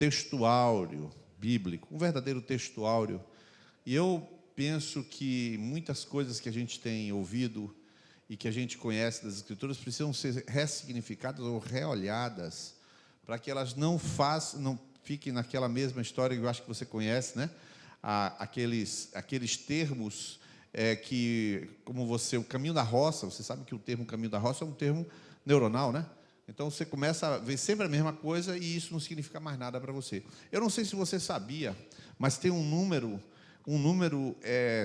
texto áureo bíblico, um verdadeiro texto áureo. E eu penso que muitas coisas que a gente tem ouvido e que a gente conhece das Escrituras precisam ser ressignificadas ou reolhadas para que elas não fiquem naquela mesma história que eu acho que você conhece, né? Aqueles termos que, como o caminho da roça, você sabe que o termo caminho da roça é um termo neuronal, né? Então, você começa a ver sempre a mesma coisa e isso não significa mais nada para você. Eu não sei se você sabia, mas tem um número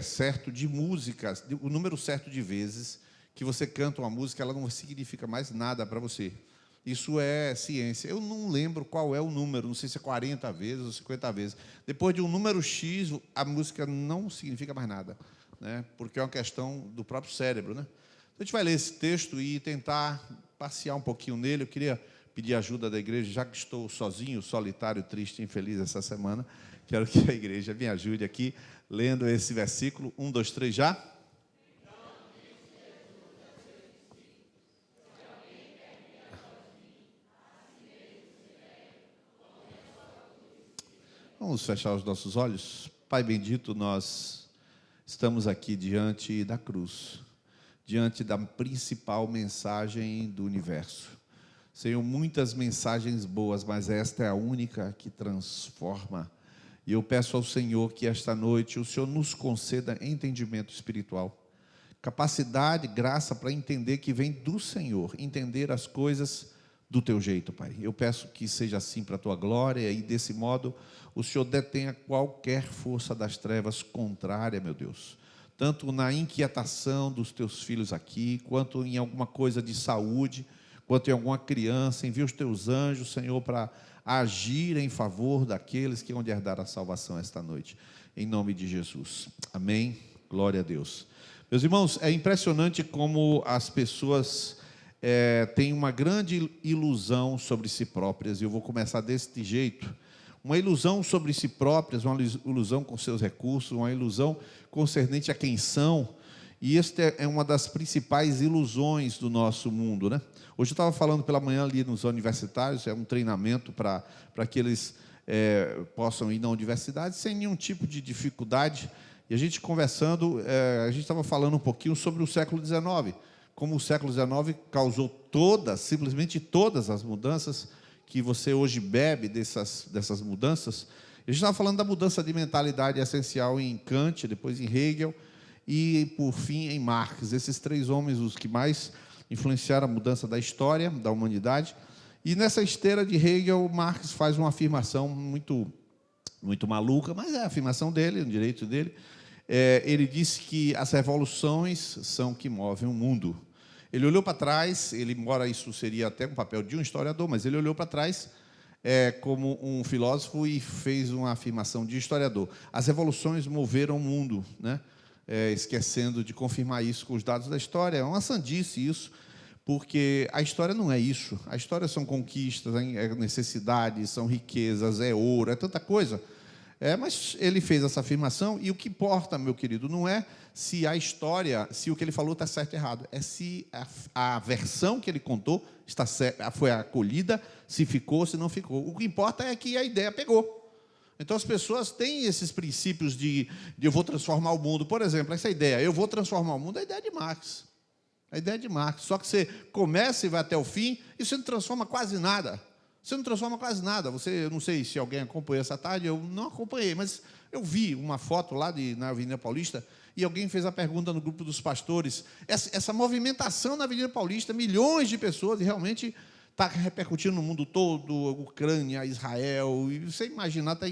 certo de músicas, o número certo de vezes que você canta uma música, ela não significa mais nada para você. Isso é ciência. Eu não lembro qual é o número, não sei se é 40 vezes ou 50 vezes. Depois de um número X, a música não significa mais nada, né? Porque é uma questão do próprio cérebro, né? Então, a gente vai ler esse texto e tentar passear um pouquinho nele. Eu queria pedir ajuda da igreja, já que estou sozinho, solitário, triste, infeliz essa semana. Quero que a igreja me ajude aqui, lendo esse versículo. 1, 2, 3, já? Vamos fechar os nossos olhos. Pai bendito, nós estamos aqui diante da cruz, diante da principal mensagem do universo. Senhor, muitas mensagens boas, mas esta é a única que transforma. E eu peço ao Senhor que esta noite o Senhor nos conceda entendimento espiritual, capacidade, graça para entender que vem do Senhor, entender as coisas do teu jeito, Pai. Eu peço que seja assim para a tua glória e desse modo o Senhor detenha qualquer força das trevas contrária, meu Deus, tanto na inquietação dos teus filhos aqui, quanto em alguma coisa de saúde, quanto em alguma criança. Envia os teus anjos, Senhor, para agir em favor daqueles que vão herdar a salvação esta noite, em nome de Jesus, amém, glória a Deus. Meus irmãos, é impressionante como as pessoas têm uma grande ilusão sobre si próprias, e eu vou começar deste jeito. Uma ilusão sobre si próprias, uma ilusão com seus recursos, uma ilusão concernente a quem são, e esta é uma das principais ilusões do nosso mundo, né? Hoje eu estava falando pela manhã ali nos universitários, é um treinamento para que eles possam ir na universidade sem nenhum tipo de dificuldade, e a gente conversando, a gente estava falando um pouquinho sobre o século XIX, como o século XIX causou simplesmente todas as mudanças que você hoje bebe dessas mudanças. A gente estava falando da mudança de mentalidade essencial em Kant, depois em Hegel e, por fim, em Marx. Esses três homens, os que mais influenciaram a mudança da história, da humanidade. E nessa esteira de Hegel, Marx faz uma afirmação muito, muito maluca, mas é a afirmação dele, o direito dele. Ele disse que as revoluções são que movem o mundo. Ele olhou para trás, embora isso seria até um papel de um historiador, mas ele olhou para trás como um filósofo e fez uma afirmação de historiador. As revoluções moveram o mundo, né? Esquecendo de confirmar isso com os dados da história. É uma sandice isso, porque a história não é isso. A história são conquistas, é necessidades, são riquezas, é ouro, é tanta coisa. Mas ele fez essa afirmação, e o que importa, meu querido, não é se a história, se o que ele falou está certo ou errado, é se a versão que ele contou foi acolhida, se ficou, se não ficou. O que importa é que a ideia pegou. Então, as pessoas têm esses princípios de eu vou transformar o mundo. Por exemplo, essa ideia, eu vou transformar o mundo, é a ideia de Marx. A ideia de Marx. Só que você começa e vai até o fim, e você não transforma quase nada. Você não transforma quase nada. Eu não sei se alguém acompanhou essa tarde, eu não acompanhei, mas eu vi uma foto lá na Avenida Paulista, e alguém fez a pergunta no grupo dos pastores. Essa movimentação na Avenida Paulista, milhões de pessoas, e realmente está repercutindo no mundo todo, Ucrânia, Israel, e você imaginar, está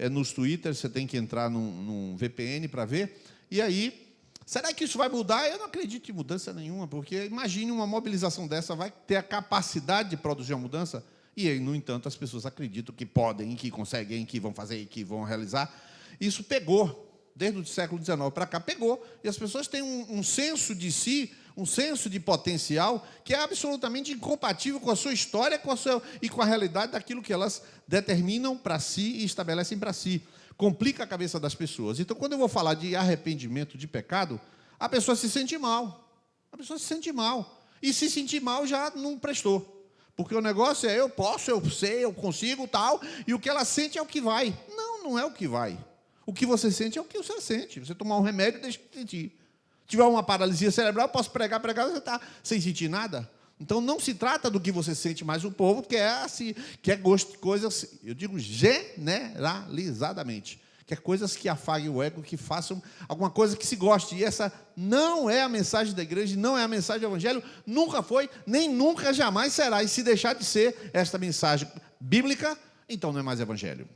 nos Twitter, você tem que entrar num VPN para ver, e aí, será que isso vai mudar? Eu não acredito em mudança nenhuma, porque imagine uma mobilização dessa, vai ter a capacidade de produzir uma mudança, e aí, no entanto, as pessoas acreditam que podem, que conseguem, que vão fazer, que vão realizar. Isso pegou, desde o século XIX para cá, pegou, e as pessoas têm um senso de si, um senso de potencial que é absolutamente incompatível com a sua história e com a realidade daquilo que elas determinam para si e estabelecem para si. Complica a cabeça das pessoas. Então, quando eu vou falar de arrependimento de pecado, a pessoa se sente mal. A pessoa se sente mal. E se sentir mal já não prestou. Porque o negócio é eu posso, eu sei, eu consigo, tal, e o que ela sente é o que vai. Não, não é o que vai. O que você sente é o que você sente. Você tomar um remédio, deixa de sentir. Se tiver uma paralisia cerebral, eu posso pregar, você está sem sentir nada. Então, não se trata do que você sente, mas o povo quer, assim, quer gosto de coisas, eu digo generalizadamente, quer coisas que afaguem o ego, que façam alguma coisa que se goste. E essa não é a mensagem da igreja, não é a mensagem do evangelho, nunca foi, nem nunca, jamais será. E se deixar de ser esta mensagem bíblica, então não é mais evangelho.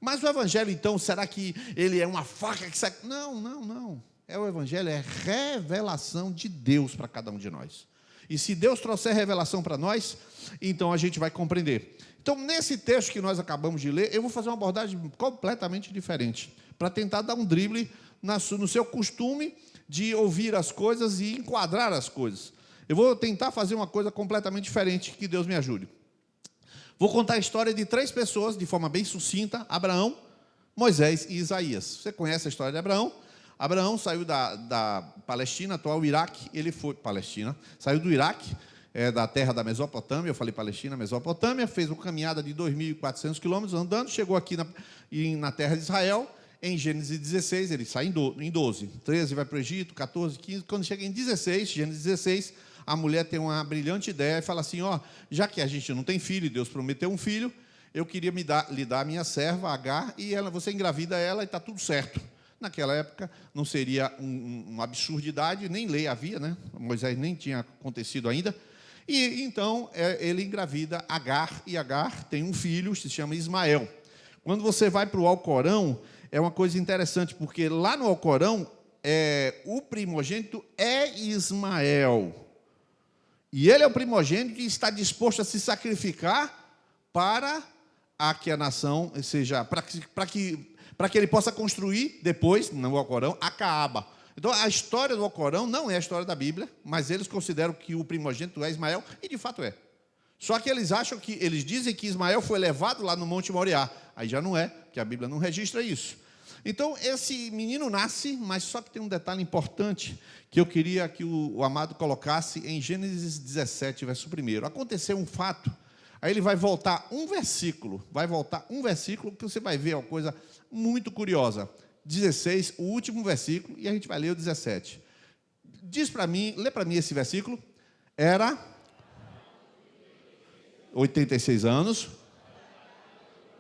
Mas o evangelho, então, será que ele é uma faca que sai? Não, não, não. O evangelho é revelação de Deus para cada um de nós. E se Deus trouxer revelação para nós, então a gente vai compreender. Então, nesse texto que nós acabamos de ler, eu vou fazer uma abordagem completamente diferente, para tentar dar um drible no seu costume de ouvir as coisas e enquadrar as coisas. Eu vou tentar fazer uma coisa completamente diferente, que Deus me ajude. Vou contar a história de 3 pessoas, de forma bem sucinta: Abraão, Moisés e Isaías. Você conhece a história de Abraão? Abraão saiu da Palestina, atual Iraque, ele foi saiu do Iraque, da terra da Mesopotâmia, eu falei Palestina, Mesopotâmia, fez uma caminhada de 2.400 quilômetros andando, chegou aqui na terra de Israel. Em Gênesis 16, ele sai em 12, 13 vai para o Egito, 14, 15, quando chega em 16, Gênesis 16, a mulher tem uma brilhante ideia e fala assim: já que a gente não tem filho, e Deus prometeu um filho, eu queria lhe dar a minha serva, Agar, e você engravida ela e está tudo certo. Naquela época não seria uma absurdidade, nem lei havia, né? Moisés nem tinha acontecido ainda. E então ele engravida Agar, e Agar tem um filho, se chama Ismael. Quando você vai para o Alcorão, é uma coisa interessante, porque lá no Alcorão, o primogênito é Ismael. E ele é o primogênito e está disposto a se sacrificar para que a nação seja, para que ele possa construir depois, no Alcorão, a Caaba. Então, a história do Alcorão não é a história da Bíblia, mas eles consideram que o primogênito é Ismael, e de fato é. Só que eles dizem que Ismael foi levado lá no Monte Moriá. Aí já não é, porque a Bíblia não registra isso. Então, esse menino nasce, mas só que tem um detalhe importante que eu queria que o amado colocasse em Gênesis 17, verso 1. Aconteceu um fato, aí ele vai voltar um versículo, que você vai ver uma coisa muito curiosa. 16, o último versículo, e a gente vai ler o 17. Diz para mim, lê para mim esse versículo. Era 86 anos.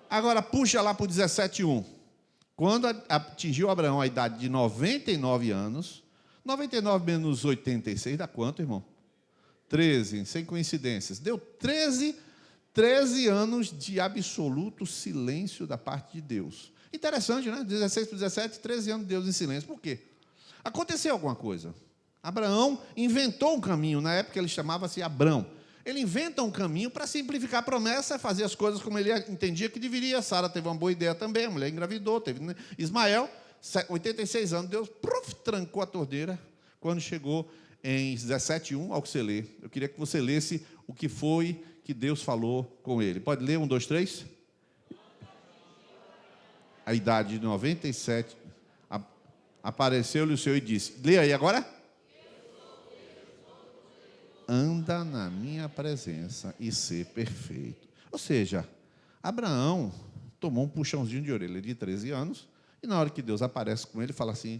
Agora puxa lá para o 17:1. Quando atingiu Abraão a idade de 99 anos, 99 menos 86 dá quanto, irmão? 13, sem coincidências. Deu 13 anos de absoluto silêncio da parte de Deus. Interessante, né? 16 para 17, 13 anos de Deus em silêncio. Por quê? Aconteceu alguma coisa. Abraão inventou um caminho. Na época ele chamava-se Abrão. Ele inventa um caminho para simplificar a promessa, fazer as coisas como ele entendia que deveria. Sara teve uma boa ideia também, a mulher engravidou, teve Ismael, 86 anos, Deus trancou a torneira quando chegou em 17:1, ao que você lê. Eu queria que você lesse o que foi que Deus falou com ele. Pode ler? 1, 2, 3. A idade de 97, apareceu-lhe o Senhor e disse, lê aí agora. Anda na minha presença e ser perfeito. Ou seja, Abraão tomou um puxãozinho de orelha de 13 anos, e na hora que Deus aparece com ele, fala assim,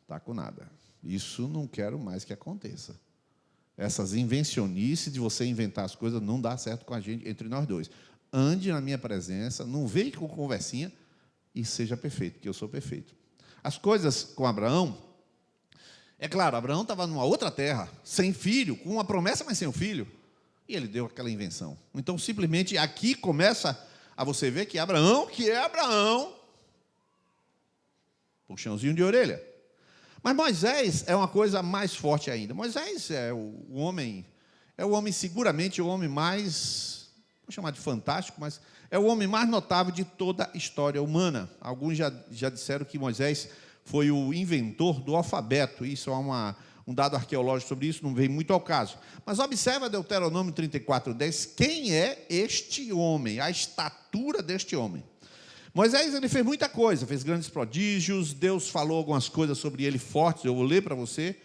está com nada. Isso não quero mais que aconteça. Essas invencionices de você inventar as coisas não dá certo com a gente, entre nós dois. Ande na minha presença, não venha com conversinha e seja perfeito, porque eu sou perfeito. As coisas com Abraão, é claro, Abraão estava numa outra terra, sem filho, com uma promessa, mas sem o filho, e ele deu aquela invenção. Então, simplesmente, aqui começa a você ver que Abraão, puxãozinho de orelha. Mas Moisés é uma coisa mais forte ainda. Moisés é o homem seguramente o homem mais, vou chamar de fantástico, mas é o homem mais notável de toda a história humana. Alguns já disseram que Moisés foi o inventor do alfabeto. Isso é um dado arqueológico sobre isso, não vem muito ao caso. Mas observa Deuteronômio 34:10, quem é este homem, a estatura deste homem. Moisés, ele fez muita coisa, fez grandes prodígios, Deus falou algumas coisas sobre ele fortes, eu vou ler para você,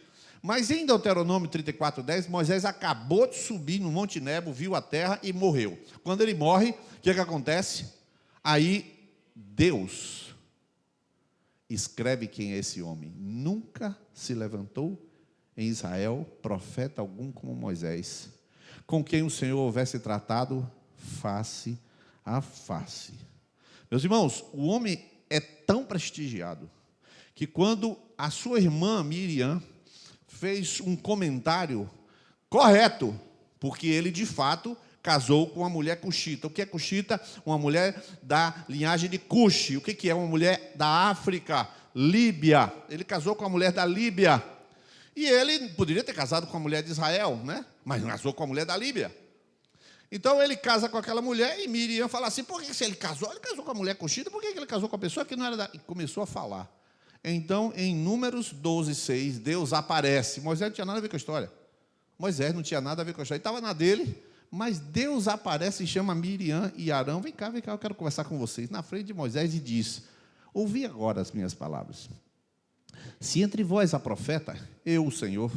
Mas em Deuteronômio 34:10, Moisés acabou de subir no Monte Nebo, viu a terra e morreu. Quando ele morre, o que acontece? Aí Deus escreve quem é esse homem. Nunca se levantou em Israel profeta algum como Moisés, com quem o Senhor houvesse tratado face a face. Meus irmãos, o homem é tão prestigiado que quando a sua irmã Miriam fez um comentário correto, porque ele de fato casou com uma mulher cuxita. O que é cuxita? Uma mulher da linhagem de Cuxi. O que é uma mulher da África? Líbia. Ele casou com a mulher da Líbia. E ele poderia ter casado com a mulher de Israel, né? Mas casou com a mulher da Líbia. Então ele casa com aquela mulher e Miriam fala assim: por que se ele casou com a mulher cuxita, por que ele casou com a pessoa que não era da... E começou a falar. Então, em Números 12:6, Deus aparece. Moisés não tinha nada a ver com a história. Moisés não tinha nada a ver com a história. Ele estava na dele, mas Deus aparece e chama Miriam e Arão: vem cá, eu quero conversar com vocês. Na frente de Moisés e diz: ouvi agora as minhas palavras. Se entre vós há profeta, eu, o Senhor,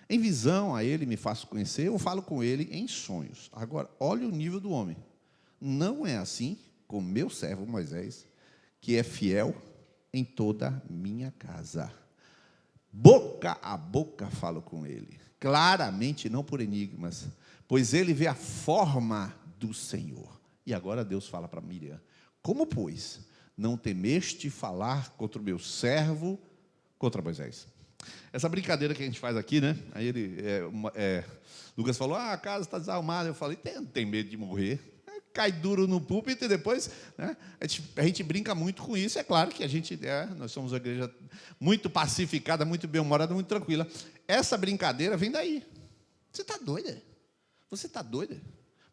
em visão a ele me faço conhecer, eu falo com ele em sonhos. Agora, olha o nível do homem. Não é assim com meu servo Moisés, que é fiel em toda a minha casa. Boca a boca falo com ele, claramente, não por enigmas, pois ele vê a forma do Senhor. E agora Deus fala para Miriam: como, pois, não temeste falar contra o meu servo, contra Moisés? Essa brincadeira que a gente faz aqui, né? Aí Lucas falou: a casa está desarrumada. Eu falei: tem medo de morrer. Cai duro no púlpito e depois, né, a gente brinca muito com isso. É claro que nós somos uma igreja muito pacificada, muito bem-humorada, muito tranquila. Essa brincadeira vem daí. Você está doida? Você está doida?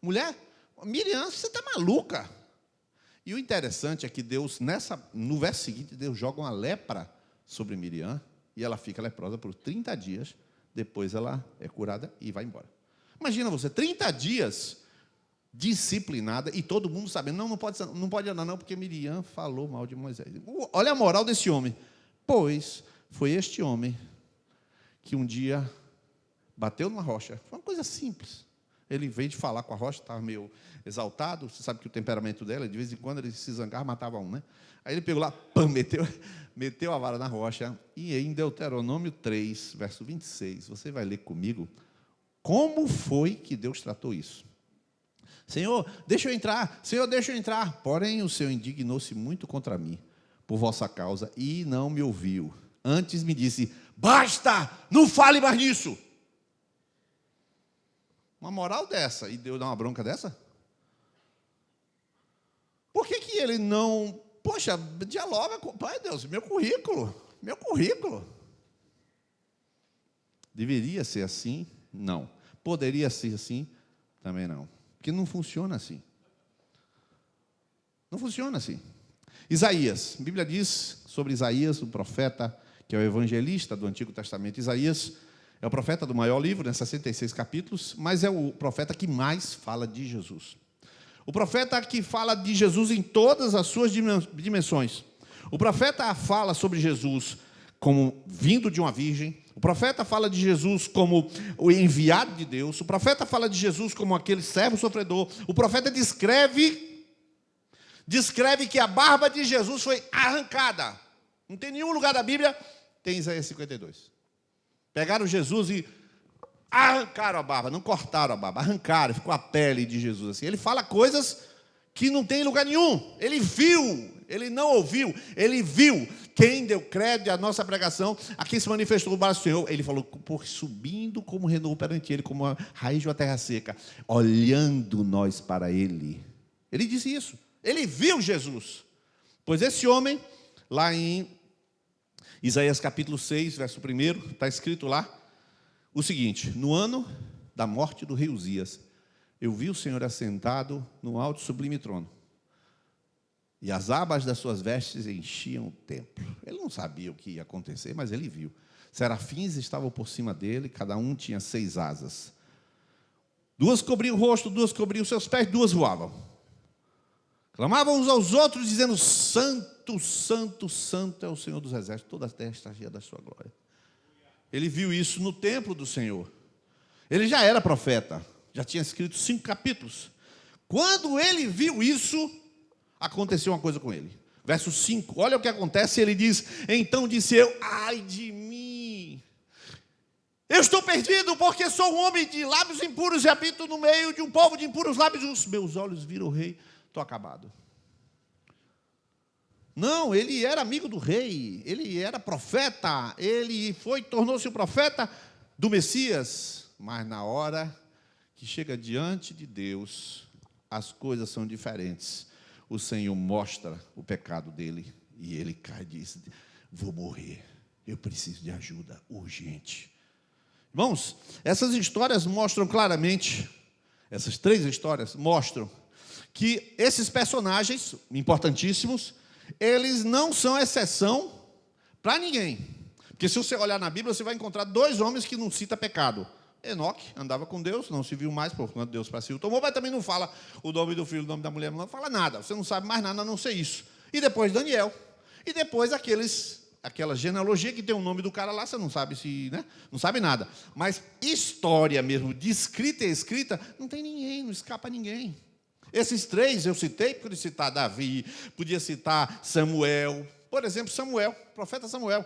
Mulher, Miriam, você está maluca? E o interessante é que Deus, no verso seguinte, Deus joga uma lepra sobre Miriam e ela fica leprosa por 30 dias. Depois ela é curada e vai embora. Imagina você, 30 dias disciplinada e todo mundo sabendo: não pode andar não, porque Miriam falou mal de Moisés. Olha a moral desse homem. Pois foi este homem que um dia bateu numa rocha. Foi uma coisa simples. Ele veio de falar com a rocha, estava meio exaltado. Você sabe que o temperamento dela, de vez em quando ele se zangava, matava um, né? Aí ele pegou lá, meteu a vara na rocha. E em Deuteronômio 3, verso 26, você vai ler comigo como foi que Deus tratou isso. Senhor, deixa eu entrar. Senhor, deixa eu entrar. Porém, o Senhor indignou-se muito contra mim, por vossa causa, e não me ouviu. Antes me disse: basta, não fale mais nisso. Uma moral dessa, e Deus dá uma bronca dessa? Por que ele não... Poxa, dialoga com... Pai Deus, meu currículo. Deveria ser assim? Não. Poderia ser assim? Também não. Porque não funciona assim. Não funciona assim. Isaías, a Bíblia diz sobre Isaías, o profeta, que é o evangelista do Antigo Testamento. Isaías é o profeta do maior livro, né, 66 capítulos, mas é o profeta que mais fala de Jesus. O profeta que fala de Jesus em todas as suas dimensões. O profeta fala sobre Jesus como vindo de uma virgem. O profeta fala de Jesus como o enviado de Deus. O profeta fala de Jesus como aquele servo sofredor. O profeta descreve que a barba de Jesus foi arrancada. Não tem nenhum lugar da Bíblia, tem Isaías 52. Pegaram Jesus e arrancaram a barba, não cortaram a barba, arrancaram, ficou a pele de Jesus assim. Ele fala coisas que não tem em lugar nenhum. Ele viu, ele não ouviu, ele viu. Quem deu crédito à nossa pregação, a quem se manifestou o braço do Senhor, ele falou: por subindo como renovo perante ele, como a raiz de uma terra seca, olhando nós para ele. Ele disse isso, ele viu Jesus. Pois esse homem, lá em Isaías capítulo 6, verso 1, está escrito lá o seguinte: no ano da morte do rei Uzias, eu vi o Senhor assentado no alto e sublime trono, e as abas das suas vestes enchiam o templo. Ele não sabia o que ia acontecer, mas ele viu. Serafins estavam por cima dele, cada um tinha 6 asas. 2 cobriam o rosto, 2 cobriam os seus pés, 2 voavam. Clamavam uns aos outros, dizendo: santo, santo, santo é o Senhor dos exércitos, toda a terra está cheia da sua glória. Ele viu isso no templo do Senhor. Ele já era profeta, já tinha escrito 5 capítulos. Quando ele viu isso, aconteceu uma coisa com ele. Verso 5, olha o que acontece, ele diz: então disse eu, ai de mim, eu estou perdido, porque sou um homem de lábios impuros e habito no meio de um povo de impuros lábios. Os meus olhos viram o rei, estou acabado. Não, ele era amigo do rei, ele era profeta, ele tornou-se o profeta do Messias. Mas na hora que chega diante de Deus, as coisas são diferentes. O Senhor mostra o pecado dele e ele cai e diz: vou morrer, eu preciso de ajuda urgente. Irmãos, essas histórias mostram claramente, essas 3 histórias mostram que esses personagens importantíssimos, eles não são exceção para ninguém. Porque se você olhar na Bíblia, você vai encontrar 2 homens que não citam pecado. Enoque andava com Deus, não se viu mais, por quanto Deus para si o tomou, mas também não fala o nome do filho, o nome da mulher, não fala nada. Você não sabe mais nada a não ser isso. E depois Daniel. E depois aquela genealogia que tem o nome do cara lá, você não sabe se, né? Não sabe nada. Mas história mesmo, de escrita e escrita, não tem ninguém, não escapa ninguém. Esses 3 eu citei, podia citar Davi, podia citar Samuel. Por exemplo, Samuel, profeta Samuel.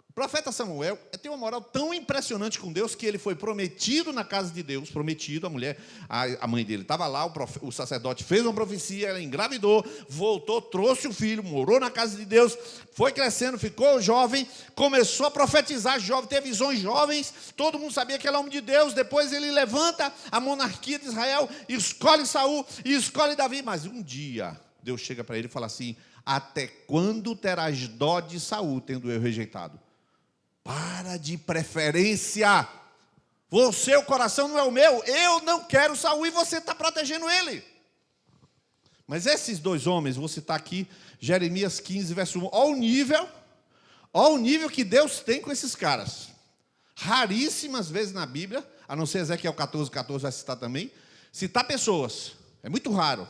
O profeta Samuel tem uma moral tão impressionante com Deus que ele foi prometido na casa de Deus, prometido, a mulher, a mãe dele estava lá, o sacerdote fez uma profecia, ela engravidou, voltou, trouxe o filho, morou na casa de Deus, foi crescendo, ficou jovem, começou a profetizar jovem, teve visões jovens, todo mundo sabia que ele é homem de Deus. Depois ele levanta a monarquia de Israel, escolhe Saul e escolhe Davi. Mas um dia Deus chega para ele e fala assim: até quando terás dó de Saul, tendo eu rejeitado? Para de preferência. Você, o coração não é o meu. Eu não quero Saul e você está protegendo ele. Mas esses 2 homens, vou citar aqui, Jeremias 15, verso 1. Olha o nível que Deus tem com esses caras. Raríssimas vezes na Bíblia, a não ser Ezequiel 14, 14 vai citar também, citar pessoas. É muito raro.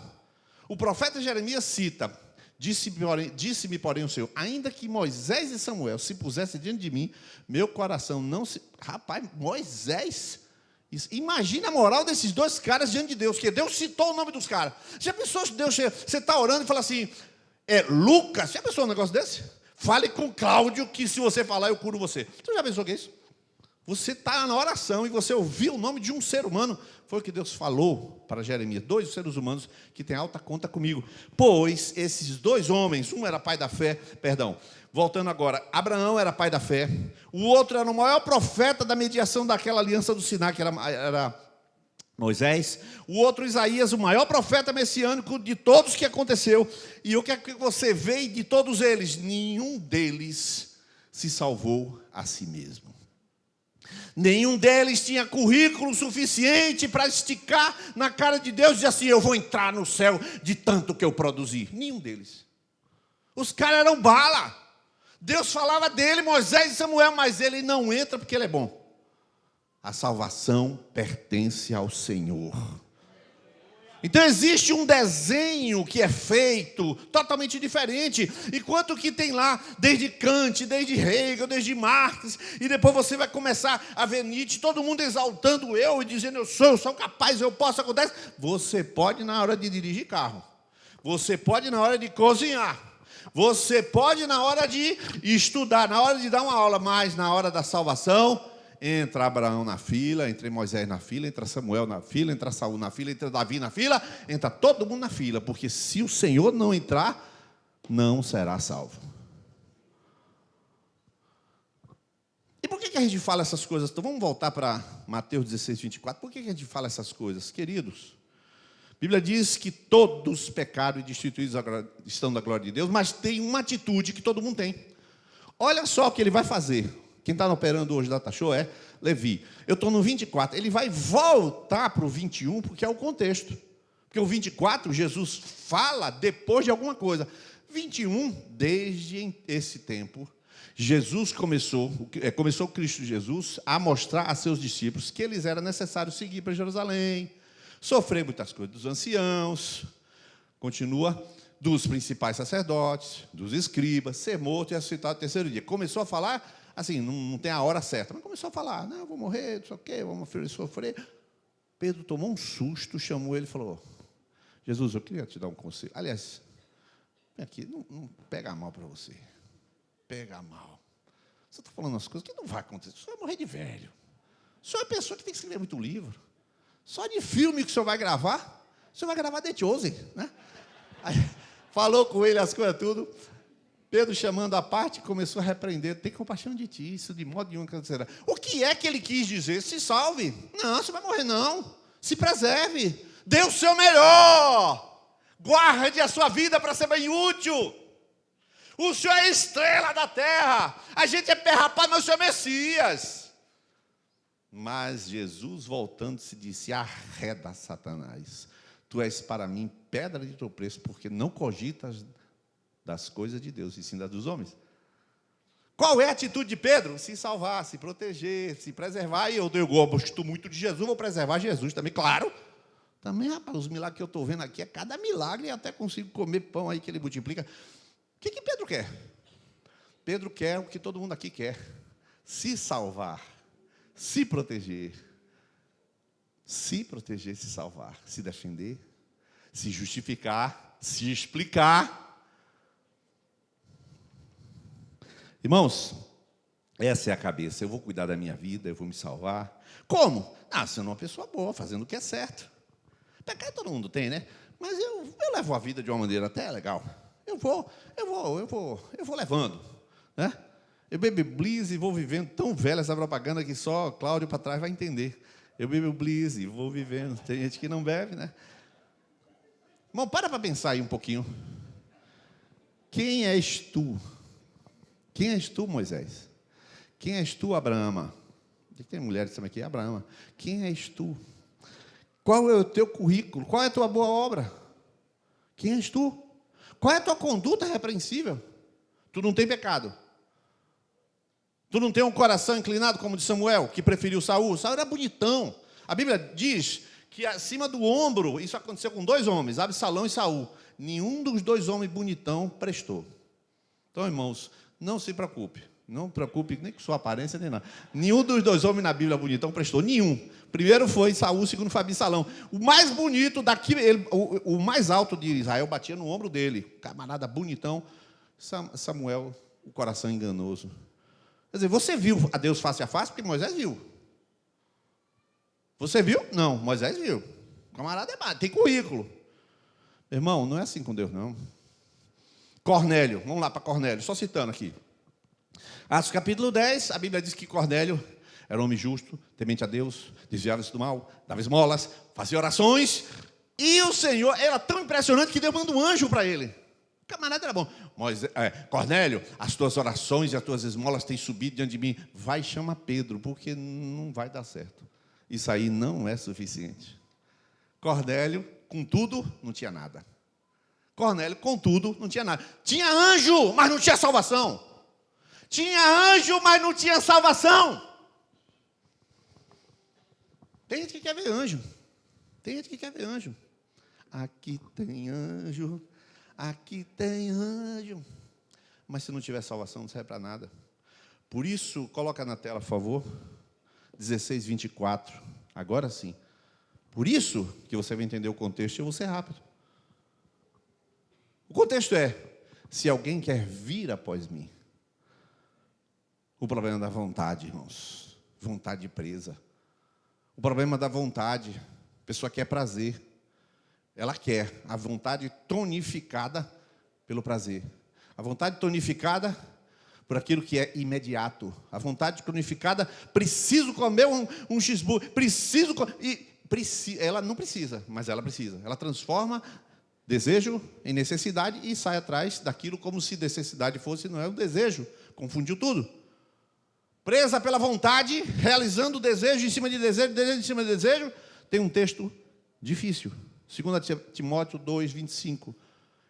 O profeta Jeremias cita: disse-me, porém, o Senhor, ainda que Moisés e Samuel se pusessem diante de mim, meu coração não se... Rapaz, Moisés, imagina a moral desses 2 caras diante de Deus, que Deus citou o nome dos caras. Já pensou se Deus chega, você está orando e fala assim: Lucas, já pensou um negócio desse? Fale com Cláudio, que se você falar eu curo você. Você já pensou que é isso? Você está na oração e você ouviu o nome de um ser humano. Foi o que Deus falou para Jeremias: 2 seres humanos que têm alta conta comigo. Pois esses 2 homens, um era pai da fé, voltando agora, Abraão era pai da fé, o outro era o maior profeta da mediação daquela aliança do Sinai, que era Moisés, o outro Isaías, o maior profeta messiânico de todos que aconteceu. E o que é que você vê de todos eles? Nenhum deles se salvou a si mesmo. Nenhum deles tinha currículo suficiente para esticar na cara de Deus e dizer assim: eu vou entrar no céu de tanto que eu produzi. Nenhum deles. Os caras eram bala. Deus falava dele, Moisés e Samuel, mas ele não entra porque ele é bom. A salvação pertence ao Senhor. Então existe um desenho que é feito totalmente diferente. Enquanto que tem lá, desde Kant, desde Hegel, desde Marx, e depois você vai começar a ver Nietzsche, todo mundo exaltando eu e dizendo: eu sou capaz, eu posso, acontece. Você pode na hora de dirigir carro, você pode na hora de cozinhar, você pode na hora de estudar, na hora de dar uma aula, mas na hora da salvação, entra Abraão na fila, entra Moisés na fila, entra Samuel na fila, entra Saul na fila, entra Davi na fila, entra todo mundo na fila, porque se o Senhor não entrar, não será salvo. E por que a gente fala essas coisas? Então vamos voltar para Mateus 16, 24. Por que a gente fala essas coisas? Queridos, a Bíblia diz que todos pecaram e destituídos estão da glória de Deus, mas tem uma atitude que todo mundo tem. Olha só o que ele vai fazer. Quem está operando hoje Data Show é Levi. Eu estou no 24. Ele vai voltar para o 21, porque é o contexto. Porque o 24, Jesus fala depois de alguma coisa. 21, desde esse tempo, Jesus começou Cristo Jesus a mostrar a seus discípulos que eles era necessário seguir para Jerusalém, sofrer muitas coisas dos anciãos, continua, dos principais sacerdotes, dos escribas, ser morto e ressuscitado no terceiro dia. Começou a falar assim, não tem a hora certa. Mas começou a falar, não, eu vou morrer, não sei o quê, vamos sofrer. Pedro tomou um susto, chamou ele e falou, Jesus, eu queria te dar um conselho. Aliás, vem aqui, não pega mal para você. Pega mal. Você está falando umas coisas que não vai acontecer. O senhor vai morrer de velho. O senhor é uma pessoa que tem que escrever muito livro. Só de filme que o senhor vai gravar, o senhor vai gravar The Chosen, né? Aí, falou com ele as coisas tudo. Pedro, chamando a parte, começou a repreender. Tem compaixão de ti, isso de modo nenhum acontecerá. O que é que ele quis dizer? Se salve. Não, você vai morrer não. Se preserve. Dê o seu melhor. Guarde a sua vida para ser bem útil. O Senhor é a estrela da terra. A gente é pé rapado, mas o Senhor é Messias. Mas Jesus, voltando-se, disse, arreda, Satanás. Tu és para mim pedra de tropeço, porque não cogitas das coisas de Deus, e sim das dos homens. Qual é a atitude de Pedro? Se salvar, se proteger, se preservar. E eu gosto muito de Jesus, vou preservar Jesus também, claro. Também, rapaz, os milagres que eu estou vendo aqui, é cada milagre, e até consigo comer pão aí que ele multiplica. O que Pedro quer? Pedro quer o que todo mundo aqui quer. Se salvar, se proteger, se salvar, se defender, se justificar, se explicar. Irmãos, essa é a cabeça. Eu vou cuidar da minha vida, eu vou me salvar. Como? Sendo uma pessoa boa, fazendo o que é certo. Pecado todo mundo tem, né? Mas eu levo a vida de uma maneira até legal. Eu vou levando, né? Eu bebo Bliss e vou vivendo, tão velha essa propaganda que só Cláudio para trás vai entender. Eu bebo Bliss e vou vivendo. Tem gente que não bebe, né? Irmão, para pensar aí um pouquinho. Quem és tu? Quem és tu, Moisés? Quem és tu, Abraão? Tem mulheres também aqui, Abraão. Quem és tu? Qual é o teu currículo? Qual é a tua boa obra? Quem és tu? Qual é a tua conduta repreensível? Tu não tem pecado. Tu não tem um coração inclinado como de Samuel, que preferiu Saul. Saul era bonitão. A Bíblia diz que acima do ombro, isso aconteceu com 2 homens, Absalão e Saul. Nenhum dos 2 homens bonitão prestou. Então, irmãos, não se preocupe. Não preocupe nem com sua aparência, nem nada. Nenhum dos 2 homens na Bíblia bonitão prestou. Nenhum. Primeiro foi Saul, segundo foi Absalão. O mais bonito daqui, o mais alto de Israel batia no ombro dele. Camarada bonitão. Samuel, o coração enganoso. Quer dizer, você viu a Deus face a face? Porque Moisés viu. Você viu? Não, Moisés viu. Camarada tem currículo. Irmão, não é assim com Deus, não. Cornélio, vamos lá para Cornélio, só citando aqui. Atos capítulo 10, a Bíblia diz que Cornélio era um homem justo, temente a Deus, desviava-se do mal, dava esmolas, fazia orações, e o Senhor era tão impressionante que Deus manda um anjo para ele. O camarada era bom. Cornélio, as tuas orações e as tuas esmolas têm subido diante de mim. Vai, chama Pedro, porque não vai dar certo. Isso aí não é suficiente. Cornélio, contudo, não tinha nada. Cornélio, contudo, não tinha nada. Tinha anjo, mas não tinha salvação. Tinha anjo, mas não tinha salvação. Tem gente que quer ver anjo. Tem gente que quer ver anjo. Aqui tem anjo. Aqui tem anjo. Mas se não tiver salvação, não serve para nada. Por isso, coloca na tela, por favor. 16, 24. Agora sim. Por isso que você vai entender o contexto, eu vou ser rápido. O contexto é, se alguém quer vir após mim. O problema da vontade, irmãos. Vontade presa. O problema da vontade. A pessoa quer prazer. Ela quer a vontade tonificada pelo prazer. A vontade tonificada por aquilo que é imediato. A vontade tonificada, preciso comer um cheeseburger. Ela não precisa, mas ela precisa. Ela transforma desejo em necessidade e sai atrás daquilo como se necessidade fosse, não é o desejo. Confundiu tudo. Presa pela vontade, realizando desejo em cima de desejo, desejo em cima de desejo, tem um texto difícil. 2 Timóteo 2, 25.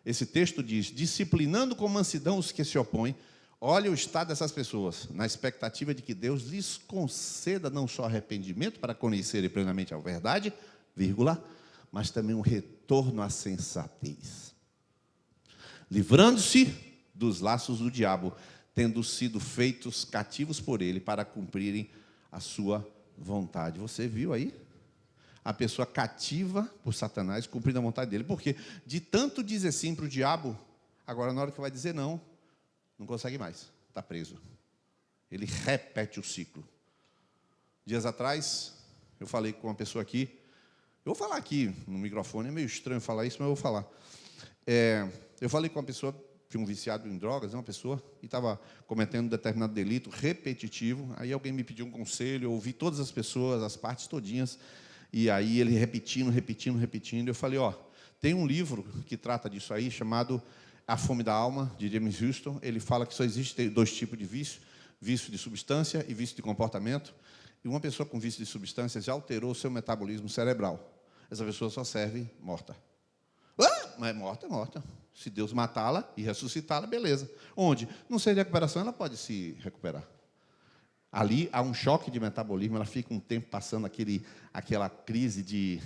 Esse texto diz, disciplinando com mansidão os que se opõem. Olha o estado dessas pessoas, na expectativa de que Deus lhes conceda não só arrependimento para conhecerem plenamente a verdade, vírgula, mas também um retorno à sensatez. Livrando-se dos laços do diabo, tendo sido feitos cativos por ele para cumprirem a sua vontade. Você viu aí? A pessoa cativa por Satanás, cumprindo a vontade dele. Porque de tanto dizer sim para o diabo, agora na hora que vai dizer não, não consegue mais, está preso. Ele repete o ciclo. Dias atrás, eu falei com uma pessoa aqui, eu vou falar aqui no microfone, é meio estranho falar isso, mas eu vou falar. Eu falei com uma pessoa, tinha um viciado em drogas, uma pessoa, e estava cometendo um determinado delito repetitivo. Aí alguém me pediu um conselho, eu ouvi todas as pessoas, as partes todinhas, e aí ele repetindo. Eu falei, tem um livro que trata disso aí, chamado A Fome da Alma, de James Houston. Ele fala que só existem 2 tipos de vício, vício de substância e vício de comportamento. E uma pessoa com vício de substância já alterou o seu metabolismo cerebral. Essa pessoa só serve morta. Mas morta é morta. Se Deus matá-la e ressuscitá-la, beleza. Onde? No centro de recuperação, ela pode se recuperar. Ali há um choque de metabolismo, ela fica um tempo passando aquela crise de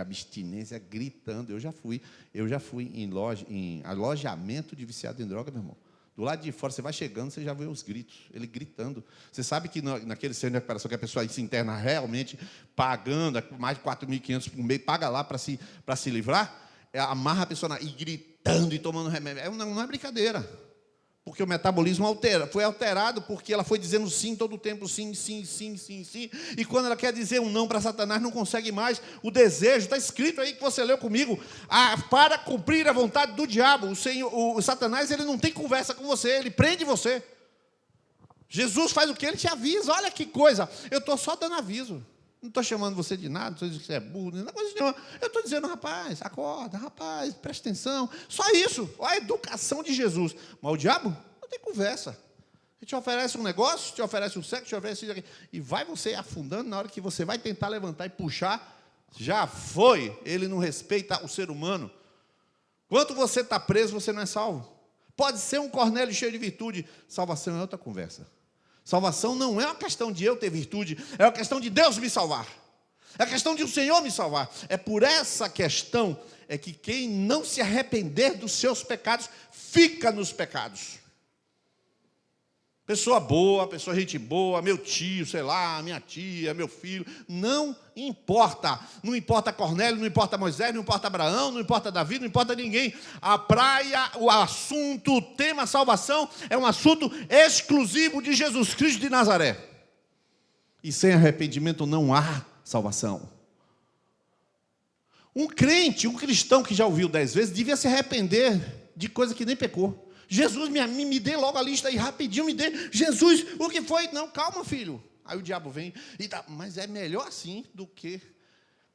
abstinência, gritando. Eu já fui em alojamento de viciado em droga, meu irmão. Do lado de fora, você vai chegando, você já vê os gritos, ele gritando. Você sabe que naquele centro de recuperação que a pessoa se interna realmente pagando mais de 4.500 por mês, paga lá para se livrar, amarra a pessoa e gritando e tomando remédio. Não é brincadeira. Porque o metabolismo foi alterado, porque ela foi dizendo sim todo o tempo, sim. E quando ela quer dizer um não para Satanás, não consegue mais. O desejo, está escrito aí que você leu comigo, para cumprir a vontade do diabo. O Satanás, ele não tem conversa com você, ele prende você. Jesus faz o quê? Ele te avisa. Olha que coisa, eu estou só dando aviso. Não estou chamando você de nada, não estou dizendo que você é burro, não é coisa nenhuma. Eu estou dizendo, rapaz, acorda, rapaz, presta atenção. Só isso, olha a educação de Jesus. Mas o diabo não tem conversa. Ele te oferece um negócio, te oferece um sexo, te oferece isso aqui. E vai você afundando na hora que você vai tentar levantar e puxar. Já foi. Ele não respeita o ser humano. Enquanto você está preso, você não é salvo. Pode ser um Cornélio cheio de virtude. Salvação é outra conversa. Salvação não é uma questão de eu ter virtude, é uma questão de Deus me salvar. É a questão de o Senhor me salvar. É por essa questão que quem não se arrepender dos seus pecados, fica nos pecados. Pessoa boa, pessoa gente boa, meu tio, sei lá, minha tia, meu filho, não importa. Não importa Cornélio, não importa Moisés, não importa Abraão, não importa Davi, não importa ninguém. A praia, o assunto, o tema salvação é um assunto exclusivo de Jesus Cristo de Nazaré. E sem arrependimento não há salvação. Um crente, um cristão que já ouviu 10 vezes, devia se arrepender de coisa que nem pecou. Jesus, me dê logo a lista aí, rapidinho, me dê. Jesus, o que foi? Não, calma, filho. Aí o diabo vem e dá, mas é melhor assim do que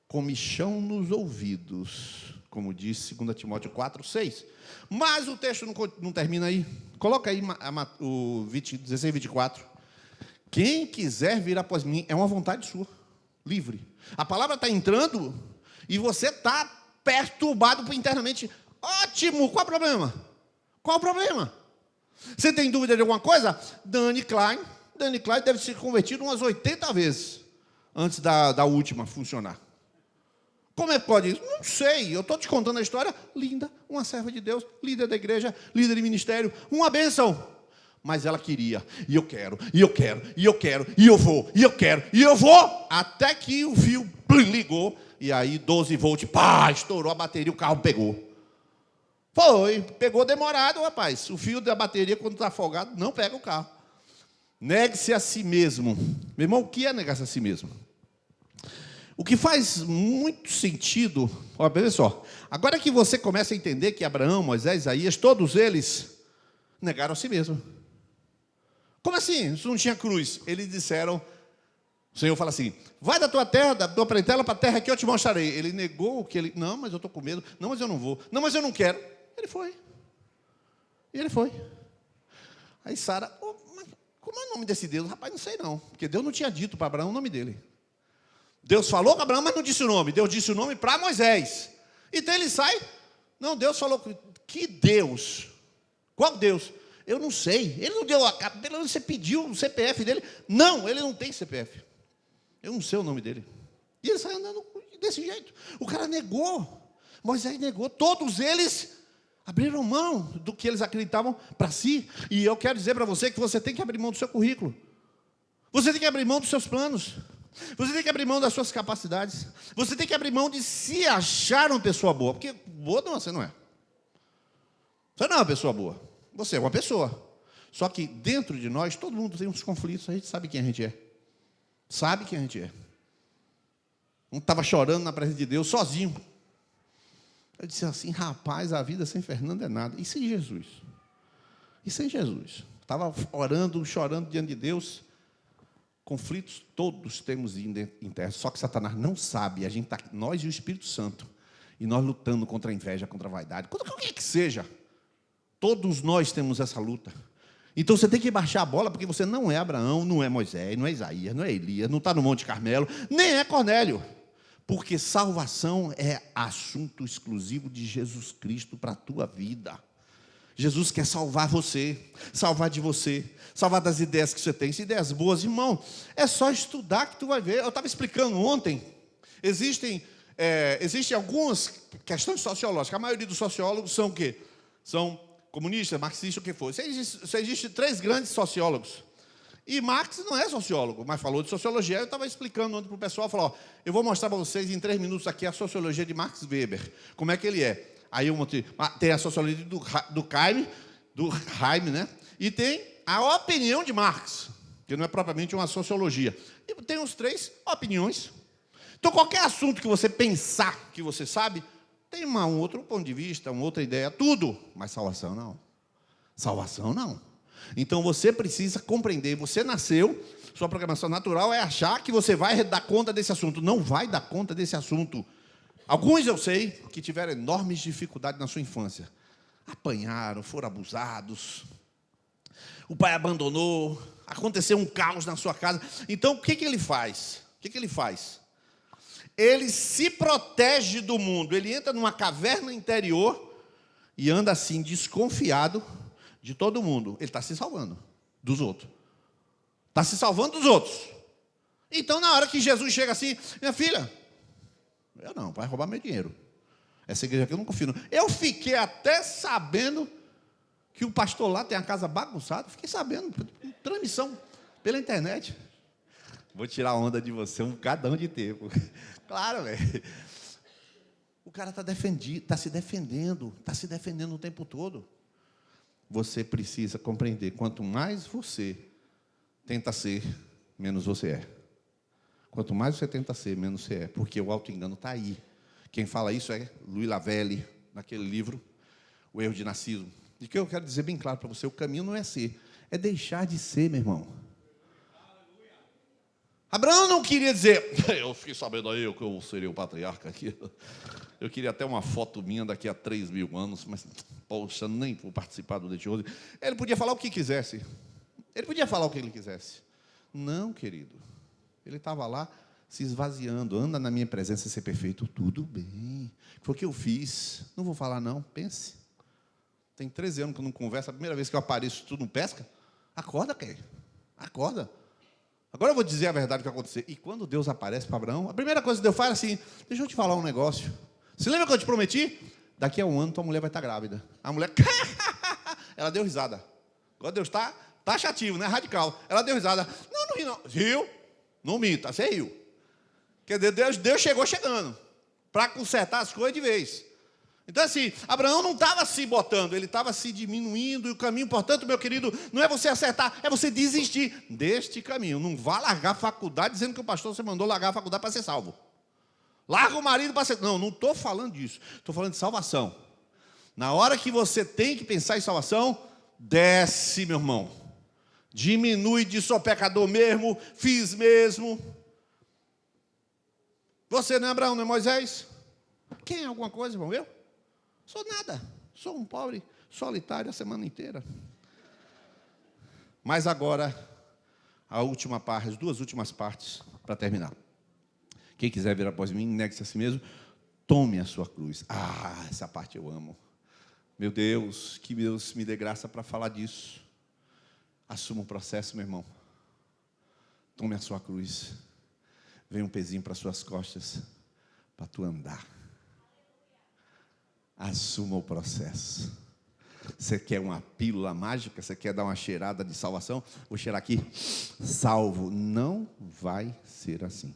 comichão nos ouvidos, como diz 2 Timóteo 4:6. Mas o texto não termina aí. Coloca aí o 16, 24. Quem quiser vir após mim, é uma vontade sua, livre. A palavra está entrando e você está perturbado internamente. Ótimo, qual é o problema? Qual o problema? Você tem dúvida de alguma coisa? Danny Klein deve ser convertido umas 80 vezes antes da última funcionar. Como é que pode isso? Não sei, eu estou te contando a história linda, uma serva de Deus, líder da igreja, líder de ministério, uma bênção. Mas ela queria, e eu quero, e eu quero, e eu quero, e eu vou, e eu quero, e eu vou, até que o fio ligou, e aí 12 volts, pá, estourou a bateria, o carro pegou. Pegou demorado, rapaz. O fio da bateria, quando está afogado, não pega o carro. Negue-se a si mesmo. Meu irmão, o que é negar-se a si mesmo? O que faz muito sentido, olha só, agora que você começa a entender que Abraão, Moisés, Isaías, todos eles negaram a si mesmo. Como assim? Isso não tinha cruz. Eles disseram, o Senhor fala assim, vai da tua terra, da tua parentela para a terra que eu te mostrarei. Ele negou o que ele, não, mas eu estou com medo, não, mas eu não vou, não, mas eu não quero. Ele foi. E ele foi. Aí Sara, como é o nome desse Deus? Rapaz, não sei não. Porque Deus não tinha dito para Abraão o nome dele. Deus falou com Abraão, mas não disse o nome. Deus disse o nome para Moisés. Então ele sai. Não, Deus falou. Que Deus? Qual Deus? Eu não sei. Ele não deu a cabelo, você pediu o CPF dele. Não, ele não tem CPF. Eu não sei o nome dele. E ele sai andando desse jeito. O cara negou. Moisés negou. Todos eles Abriram mão do que eles acreditavam para si. E eu quero dizer para você que você tem que abrir mão do seu currículo. Você tem que abrir mão dos seus planos. Você tem que abrir mão das suas capacidades. Você tem que abrir mão de se achar uma pessoa boa. Porque boa não, você não é. Você não é uma pessoa boa. Você é uma pessoa. Só que dentro de nós, todo mundo tem uns conflitos. A gente sabe quem a gente é. Sabe quem a gente é. Um estava chorando na presença de Deus, sozinho. Eu disse assim, rapaz, a vida sem Fernando é nada. E sem Jesus? E sem Jesus? Estava orando, chorando diante de Deus. Conflitos todos temos internos. Só que Satanás não sabe. A gente tá, nós e o Espírito Santo. E nós lutando contra a inveja, contra a vaidade. Contra o que seja. Todos nós temos essa luta. Então você tem que baixar a bola, porque você não é Abraão, não é Moisés, não é Isaías, não é Elias, não está no Monte Carmelo, nem é Cornélio. Porque salvação é assunto exclusivo de Jesus Cristo para a tua vida. Jesus quer salvar você, salvar de você, salvar das ideias que você tem. Se ideias boas, irmão, é só estudar que tu vai ver. Eu estava explicando ontem, existem algumas questões sociológicas. A maioria dos sociólogos são o quê? São comunistas, marxistas, o que for. Só existe 3 grandes sociólogos. E Marx não é sociólogo, mas falou de sociologia. Eu estava explicando ontem para o pessoal, falou, eu vou mostrar para vocês em 3 minutos aqui a sociologia de Max Weber. Como é que ele é? Aí eu mostrei, tem a sociologia do Heim, né? E tem a opinião de Marx, que não é propriamente uma sociologia. E tem os 3 opiniões. Então, qualquer assunto que você pensar que você sabe, tem um outro ponto de vista, uma outra ideia, tudo. Mas salvação não. Salvação não. Então, você precisa compreender, você nasceu, sua programação natural é achar que você vai dar conta desse assunto. Não vai dar conta desse assunto. Alguns eu sei que tiveram enormes dificuldades na sua infância. Apanharam, foram abusados. O pai abandonou, aconteceu um caos na sua casa. Então, o que ele faz? O que ele faz? Ele se protege do mundo. Ele entra numa caverna interior e anda assim, desconfiado de todo mundo. Ele está se salvando dos outros. Está se salvando dos outros. Então, na hora que Jesus chega assim, minha filha, eu não, vai roubar meu dinheiro. Essa igreja aqui eu não confio. Eu fiquei até sabendo que o pastor lá tem a casa bagunçada. Fiquei sabendo, transmissão pela internet. Vou tirar onda de você um cadão de tempo. Claro, velho. O cara está se defendendo o tempo todo. Você precisa compreender, quanto mais você tenta ser, menos você é. Quanto mais você tenta ser, menos você é. Porque o auto-engano está aí. Quem fala isso é Louis Lavelle, naquele livro, O Erro de Narciso. E o que eu quero dizer bem claro para você, o caminho não é ser, é deixar de ser, meu irmão. Abraão não queria dizer, eu fiquei sabendo aí que eu seria o patriarca aqui. Eu queria até uma foto minha daqui a 3.000 anos, mas, poxa, nem vou participar do de hoje. Ele podia falar o que quisesse. Ele podia falar o que ele quisesse. Não, querido. Ele estava lá se esvaziando. Anda na minha presença ser perfeito. Tudo bem. Foi o que eu fiz. Não vou falar, não. Pense. Tem 13 anos que eu não converso. A primeira vez que eu apareço, tu não pesca? Acorda, Kay. Acorda. Agora eu vou dizer a verdade que aconteceu. E quando Deus aparece para Abraão, a primeira coisa que Deus faz é assim, deixa eu te falar um negócio. Você lembra que eu te prometi? Daqui a 1 ano tua mulher vai estar grávida. A mulher, ela deu risada. Agora Deus está taxativo, né? Radical. Ela deu risada. Não, não ri não. Riu? Não minta, você riu. Quer dizer, Deus chegou chegando para consertar as coisas de vez. Então, assim, Abraão não estava se botando, ele estava se diminuindo, e o caminho, portanto, meu querido, não é você acertar, é você desistir deste caminho. Não vá largar a faculdade dizendo que o pastor você mandou largar a faculdade para ser salvo. Larga o marido para ser... Não estou falando disso, estou falando de salvação. Na hora que você tem que pensar em salvação, desce, meu irmão. Diminui de sou pecador mesmo, fiz mesmo. Você não é Abraão, não é Moisés? Quem é alguma coisa, irmão? Eu? Sou nada, sou um pobre solitário a semana inteira. Mas agora, a última parte, as 2 últimas partes, para terminar. Quem quiser vir após mim, negue-se a si mesmo, tome a sua cruz. Ah, essa parte eu amo. Meu Deus, que Deus me dê graça para falar disso. Assuma o processo, meu irmão. Tome a sua cruz. Venha um pezinho para as suas costas, para tu andar. assuma o processo. Você quer uma pílula mágica? Você quer dar uma cheirada de salvação? Vou cheirar aqui. Salvo. Não vai ser assim.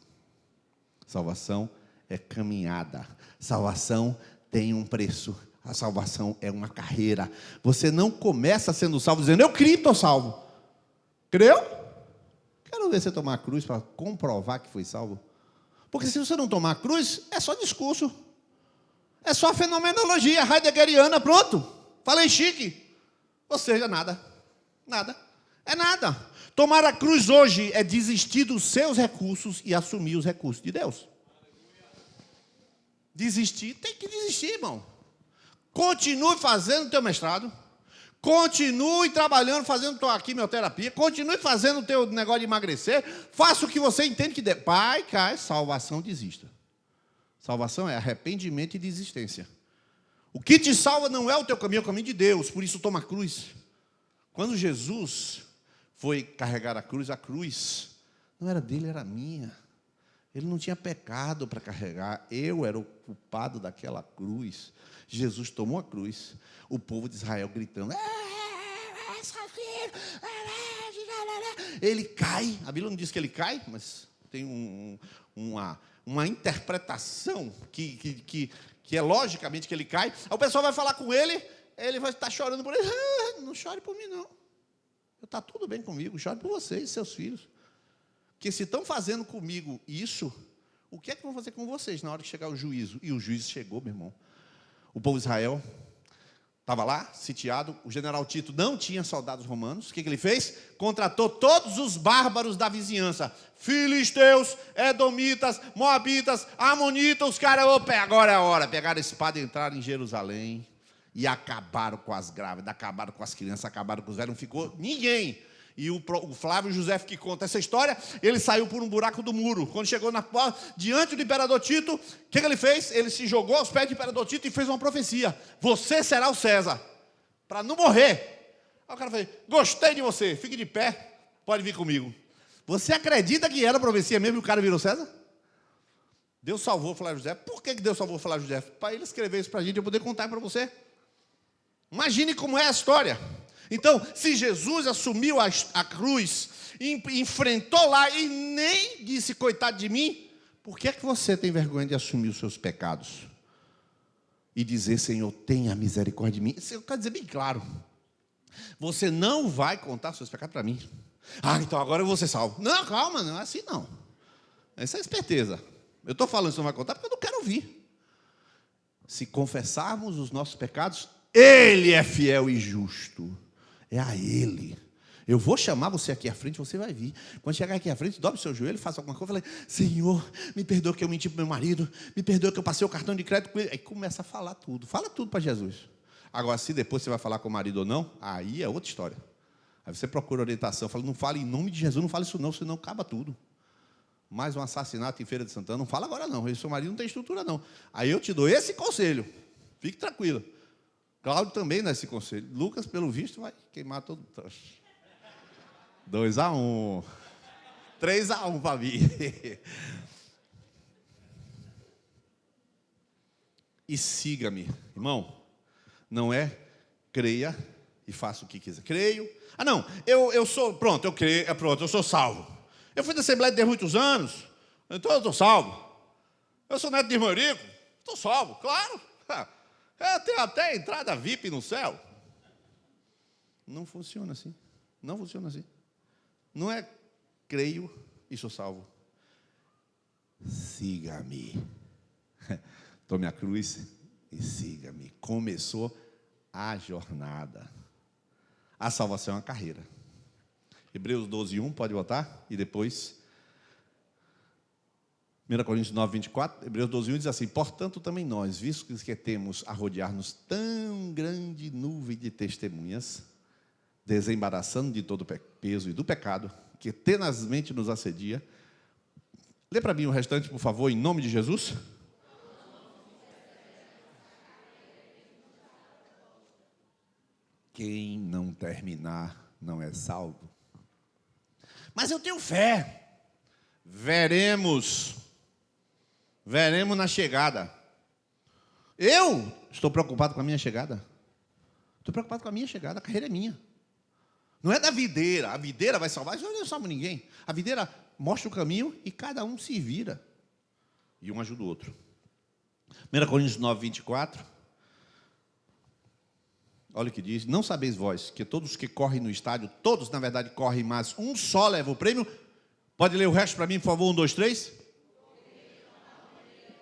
Salvação é caminhada. Salvação tem um preço. A salvação é uma carreira. Você não começa sendo salvo dizendo, eu criei e estou salvo. Creu? Quero ver você tomar a cruz para comprovar que foi salvo. Porque se você não tomar a cruz, é só discurso. É só fenomenologia heideggeriana, pronto. Falei chique. Ou seja, nada. Nada. É nada. Tomar a cruz hoje é desistir dos seus recursos e assumir os recursos de Deus. Desistir, tem que desistir, irmão. Continue fazendo o teu mestrado. Continue trabalhando, fazendo tua quimioterapia. Continue fazendo o teu negócio de emagrecer. Faça o que você entende que deve. Pai, cai, salvação, desista. Salvação é arrependimento e desistência. O que te salva não é o teu caminho, é o caminho de Deus. Por isso, toma a cruz. Quando Jesus foi carregar a cruz não era dele, era minha. Ele não tinha pecado para carregar. Eu era o culpado daquela cruz. Jesus tomou a cruz. O povo de Israel gritando. Ele cai. A Bíblia não diz que ele cai, mas tem uma interpretação que é logicamente que ele cai. Aí o pessoal vai falar com ele, ele vai estar chorando por ele. Não chore por mim, não. Está tudo bem comigo, chore por vocês, seus filhos. Porque se estão fazendo comigo isso, o que é que vão fazer com vocês na hora que chegar o juízo? E o juízo chegou, meu irmão. O povo de Israel estava lá, sitiado. O general Tito não tinha soldados romanos. O que ele fez? Contratou todos os bárbaros da vizinhança. Filisteus, edomitas, moabitas, amonitas. Os caras, opa, agora é a hora. Pegaram a espada e entraram em Jerusalém. E acabaram com as grávidas, acabaram com as crianças, acabaram com os velhos. Não ficou ninguém. E o Flávio José que conta essa história, ele saiu por um buraco do muro. Quando chegou na porta, diante do imperador Tito, o que ele fez? Ele se jogou aos pés do imperador Tito e fez uma profecia. Você será o César, para não morrer. Aí o cara falou, gostei de você, fique de pé, pode vir comigo. Você acredita que era profecia mesmo e o cara virou César? Deus salvou o Flávio José. Por que Deus salvou o Flávio José? Para ele escrever isso para a gente, eu poder contar para você. Imagine como é a história. Então, se Jesus assumiu a cruz, enfrentou lá e nem disse, coitado de mim, por que é que você tem vergonha de assumir os seus pecados? E dizer, Senhor, tenha misericórdia de mim. Eu quero dizer bem claro, você não vai contar seus pecados para mim. Então agora eu vou ser salvo. Não, calma, não é assim não. Essa é a esperteza. Eu estou falando que você não vai contar porque eu não quero ouvir. Se confessarmos os nossos pecados, Ele é fiel e justo. É a Ele. Eu vou chamar você aqui à frente, você vai vir. Quando chegar aqui à frente, dobre o seu joelho, faça alguma coisa. Fala, Senhor, me perdoa que eu menti para o meu marido. Me perdoa que eu passei o cartão de crédito com ele. Aí começa a falar tudo. Fala tudo para Jesus. Agora, se depois você vai falar com o marido ou não, aí é outra história. Aí você procura orientação. Fala, não fale em nome de Jesus, não fale isso não, senão acaba tudo. Mais um assassinato em Feira de Santana. Não fala agora não, o seu marido não tem estrutura não. Aí eu te dou esse conselho. Fique tranquilo. Cláudio também dá esse conselho. Lucas, pelo visto, vai queimar todo. 2-1. 3-1 para mim. E siga-me. Irmão, não é creia e faça o que quiser. Creio. Não, eu sou, pronto, eu creio, pronto, eu sou salvo. Eu fui da Assembleia de Deus muitos anos, então eu estou salvo. Eu sou neto de irmão rico, estou salvo, claro. Eu tenho até entrada VIP no céu. Não funciona assim. Não funciona assim. Não é creio e sou salvo. Siga-me. Tome a cruz e siga-me. Começou a jornada. A salvação é uma carreira. Hebreus 12:1, pode botar? E depois 1 Coríntios 9:24, Hebreus 12:1 diz assim, portanto também nós, visto que temos a rodear-nos tão grande nuvem de testemunhas, desembaraçando de todo o peso e do pecado, que tenazmente nos assedia. Lê para mim o restante, por favor, em nome de Jesus. Quem não terminar não é salvo. Mas eu tenho fé. Veremos na chegada. Eu Estou preocupado com a minha chegada? Estou preocupado com a minha chegada, a carreira é minha. Não é da videira, a videira vai salvar, eu não salvo ninguém. A videira mostra o caminho e cada um se vira. E um ajuda o outro. 1 Coríntios 9, 24. Olha o que diz: não sabeis vós que todos os que correm no estádio, todos na verdade correm, mas um só leva o prêmio? Pode ler o resto para mim, por favor, 1, 2, 3.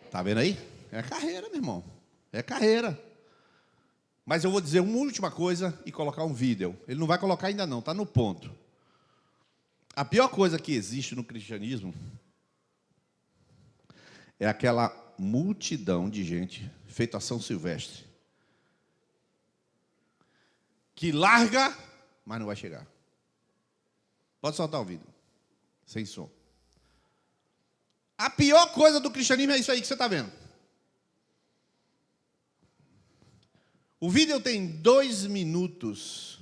Está vendo aí? É carreira, meu irmão. É carreira. Mas eu vou dizer uma última coisa e colocar um vídeo. Ele não vai colocar ainda não, está no ponto. A pior coisa que existe no cristianismo é aquela multidão de gente, feita a São Silvestre, que larga, mas não vai chegar. Pode soltar o vídeo, sem som. A pior coisa do cristianismo é isso aí que você está vendo. O vídeo tem 2 minutos,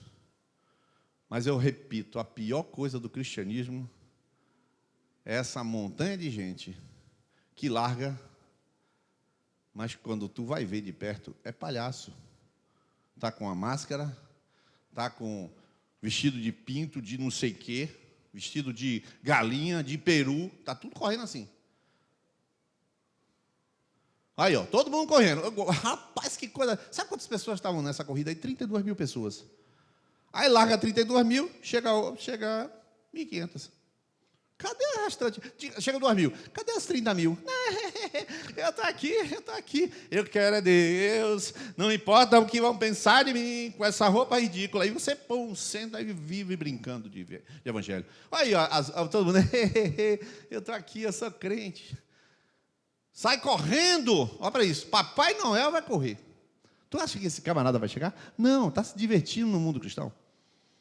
mas eu repito, a pior coisa do cristianismo é essa montanha de gente que larga, mas quando tu vai ver de perto, é palhaço. Está com a máscara, está com vestido de pinto, de não sei o quê, vestido de galinha, de peru, está tudo correndo assim. Aí, ó, todo mundo correndo. Rapaz, que coisa. Sabe quantas pessoas estavam nessa corrida aí? 32 mil pessoas. Aí larga 32 mil, chega 1.500. Cadê a restante? Chega 2 mil. Cadê as 30 mil? Eu estou aqui. Eu quero é Deus. Não importa o que vão pensar de mim com essa roupa ridícula. Aí você senta e vive brincando de evangelho. Aí, ó, todo mundo. Eu estou aqui, eu sou crente. Sai correndo. Olha para isso. Papai Noel vai correr. Tu acha que esse camarada vai chegar? Não, está se divertindo no mundo cristão.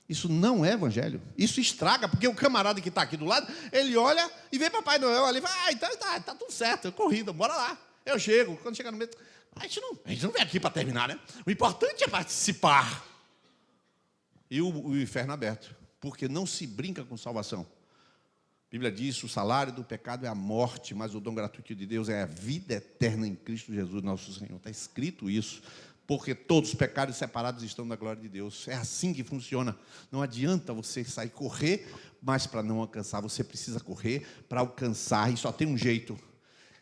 Isso não é evangelho. Isso estraga, porque o camarada que está aqui do lado, ele olha e vê Papai Noel ali e fala: então tá tudo certo, é corrida, bora lá. Eu chego, quando chegar no meio, a gente não vem aqui para terminar, né? O importante é participar. E o inferno aberto, porque não se brinca com salvação. A Bíblia diz: o salário do pecado é a morte, mas o dom gratuito de Deus é a vida eterna em Cristo Jesus, nosso Senhor. Está escrito isso, porque todos os pecados separados estão da glória de Deus. É assim que funciona. Não adianta você sair correr, mas para não alcançar, você precisa correr para alcançar, e só tem um jeito.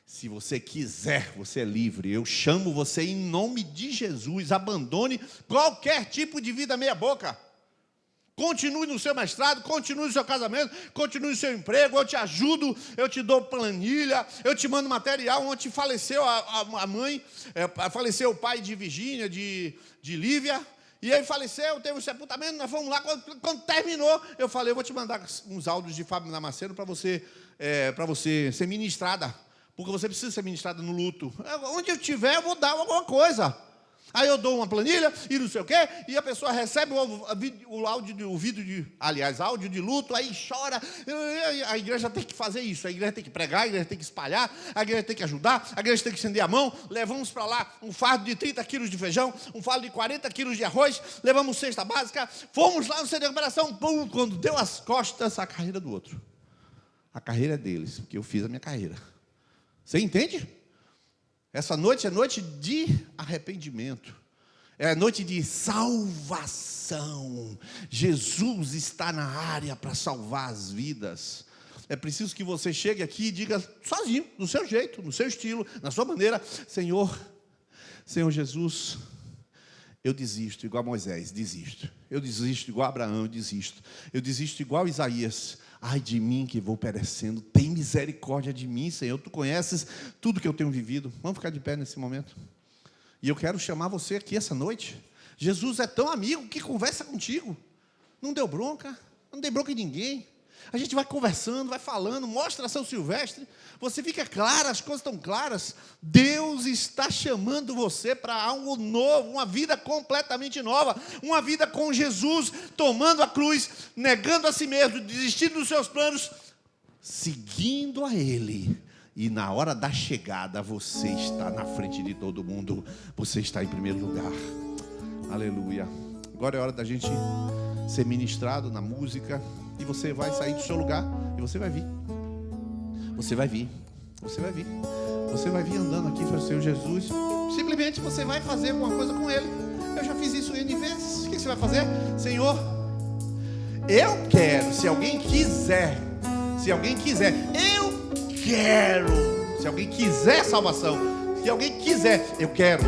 Se você quiser, você é livre. Eu chamo você em nome de Jesus. Abandone qualquer tipo de vida meia boca. Continue no seu mestrado, continue no seu casamento, continue no seu emprego, eu te ajudo, eu te dou planilha, eu te mando material. Ontem faleceu a mãe, faleceu o pai de Virgínia, de Lívia, e ele faleceu, teve um sepultamento, nós fomos lá, quando terminou, eu falei: eu vou te mandar uns áudios de Fábio Damasceno para você ser ministrada, porque você precisa ser ministrada no luto. Onde eu estiver, eu vou dar alguma coisa. Aí eu dou uma planilha e não sei o quê, e a pessoa recebe áudio de luto, aí chora. A igreja tem que fazer isso, a igreja tem que pregar, a igreja tem que espalhar, a igreja tem que ajudar, a igreja tem que estender a mão. Levamos para lá um fardo de 30 quilos de feijão, um fardo de 40 quilos de arroz, levamos cesta básica, fomos lá no centro de recuperação, pum, quando deu as costas, a carreira do outro. A carreira é deles, porque eu fiz a minha carreira. Você entende? Essa noite é noite de arrependimento. É noite de salvação. Jesus está na área para salvar as vidas. É preciso que você chegue aqui e diga sozinho, do seu jeito, no seu estilo, na sua maneira: Senhor Jesus, eu desisto igual a Moisés, desisto. Eu desisto igual a Abraão, eu desisto. Eu desisto igual a Isaías. Ai de mim que vou perecendo, tem misericórdia de mim, Senhor. Tu conheces tudo que eu tenho vivido. Vamos ficar de pé nesse momento. E eu quero chamar você aqui essa noite. Jesus é tão amigo que conversa contigo. Não deu bronca, não dei bronca em ninguém. A gente vai conversando, vai falando, mostra a São Silvestre. Você fica claro, as coisas estão claras. Deus está chamando você para algo novo, uma vida completamente nova. Uma vida com Jesus, tomando a cruz, negando a si mesmo, desistindo dos seus planos, seguindo a Ele. E na hora da chegada, você está na frente de todo mundo. Você está em primeiro lugar. Aleluia. Agora é hora da gente ser ministrado na música. E você vai sair do seu lugar e você vai vir. Você vai vir. Você vai vir. Você vai vir andando aqui para o Senhor Jesus. Simplesmente você vai fazer alguma coisa com ele. Eu já fiz isso N vezes. O que você vai fazer? Senhor, eu quero, se alguém quiser, eu quero. Se alguém quiser salvação, se alguém quiser, eu quero.